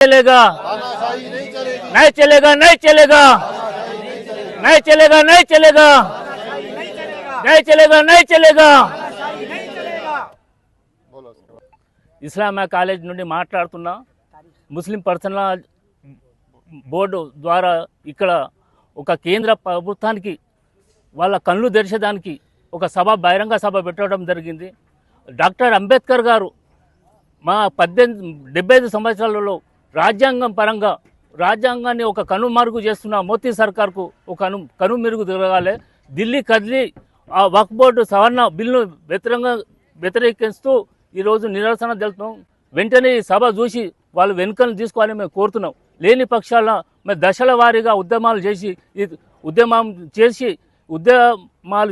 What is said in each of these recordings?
चलेगा, नहीं चलेगा, नहीं चलेगा, नहीं चलेगा, नहीं चलेगा, नहीं चलेगा, नहीं चलेगा। ఇస్లామియా కాలేజ్ నుండి మాట్లాడుతున్నా. ముస్లిం పర్సనల్ బోర్డు ద్వారా ఇక్కడ ఒక కేంద్ర ప్రభుత్వానికి వాళ్ళ కళ్ళు తెరిచేదానికి ఒక సభ, బహిరంగ సభ పెట్టడం జరిగింది. డాక్టర్ అంబేద్కర్ గారు మా 75 సంవత్సరాలలో రాజ్యాంగం పరంగా రాజ్యాంగాన్ని ఒక కనుమరుగు చేస్తున్న మోదీ సర్కార్కు ఒక కనుమరుగు తిరగాలి. ఢిల్లీ కదిలి ఆ వక్ఫ్ బోర్డు సవరణ బిల్లును వ్యతిరేకిస్తూ ఈరోజు నిరసన తెలుపుతున్నాం. వెంటనే ఈ సభ చూసి వాళ్ళు వెనుకను తీసుకోవాలని మేము కోరుతున్నాం. లేని పక్షాల మేము దశల వారీగా ఉద్యమాలు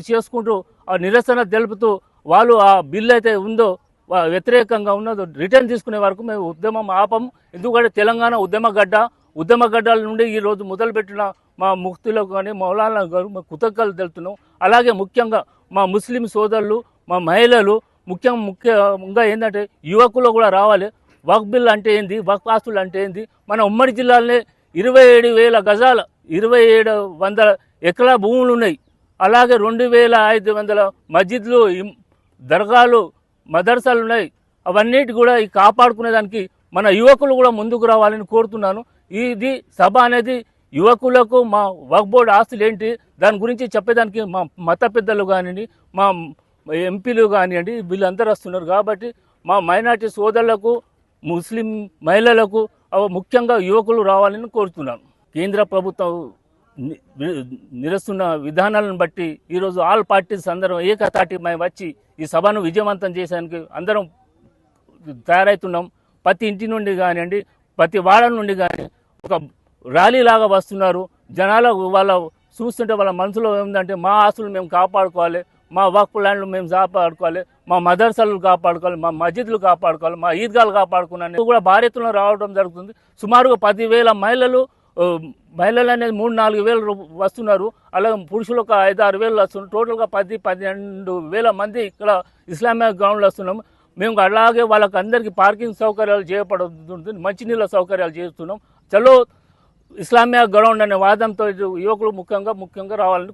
చేసుకుంటూ ఆ నిరసన తెలుపుతూ వాళ్ళు ఆ బిల్లు అయితే ఉందో వ్యతిరేకంగా ఉన్నదో రిటర్న్ తీసుకునే వరకు మేము ఉద్యమం ఆపం. ఎందుకంటే తెలంగాణ ఉద్యమగడ్డల నుండి ఈరోజు మొదలుపెట్టిన మా ముఫ్తీలకు కానీ మౌలానా గారు మా కృతజ్ఞతలు తెలుపుతున్నాం. అలాగే ముఖ్యంగా మా ముస్లిం సోదరులు, మా మహిళలు, ముఖ్యంగా ఏంటంటే యువకులు కూడా రావాలి. వక్ఫ్ బిల్ అంటే ఏంది, వక్ఫ్ ఆస్తులు అంటే ఏంది. మన ఉమ్మడి జిల్లాలోనే 27,000 గజాల 2,700 ఎకరాల భూములు ఉన్నాయి. అలాగే 2,500 మస్జిద్లు, దర్గాలు, మదర్సాలు ఉన్నాయి. అవన్నిటి కూడా కాపాడుకునేదానికి మన యువకులు కూడా ముందుకు రావాలని కోరుతున్నాను. ఇది సభ అనేది యువకులకు మా వక్ఫ్ బోర్డు ఆస్తులు ఏంటి దాని గురించి చెప్పేదానికి మా మత పెద్దలు కానివ్వండి, మా ఎంపీలు కానివ్వండి, వీళ్ళందరూ వస్తున్నారు. కాబట్టి మా మైనార్టీ సోదరులకు, ముస్లిం మహిళలకు, ముఖ్యంగా యువకులు రావాలని కోరుతున్నాను. కేంద్ర ప్రభుత్వం నిరస్తున్న విధానాలను బట్టి ఈరోజు ఆల్ పార్టీస్ అందరం ఏకతాటిమై వచ్చి ఈ సభను విజయవంతం చేసేందుకు అందరం తయారవుతున్నాం. ప్రతి ఇంటి నుండి కానివ్వండి, ప్రతి వాడ నుండి కానీ ఒక ర్యాలీ లాగా వస్తున్నారు. జనాలకు వాళ్ళ చూస్తుంటే వాళ్ళ మనసులో ఏంటంటే మా ఆస్తులు మేము కాపాడుకోవాలి, మా వక్ఫ్ ల్యాండ్లు మేము కాపాడుకోవాలి, మా మదర్సాలు కాపాడుకోవాలి, మా మస్జిద్లు కాపాడుకోవాలి, మా ఈద్గాలు కాపాడుకున్నాను కూడా భారీ ఎత్తున రావడం జరుగుతుంది. సుమారుగా 10,000 మహిళలు అనేది 3-4 వేలు వస్తున్నారు. అలాగే పురుషులు ఒక 5-6 వేలు వస్తున్నారు. టోటల్గా 10-12 మంది ఇక్కడ ఇస్లామియా గ్రౌండ్లో వస్తున్నాము. మేము అలాగే వాళ్ళకి అందరికీ పార్కింగ్ సౌకర్యాలు చేయబడుతుంది, మంచినీళ్ళ సౌకర్యాలు చేస్తున్నాం. చలో ఇస్లామియా గ్రౌండ్ అనే వాదంతో యువకులు ముఖ్యంగా రావాలని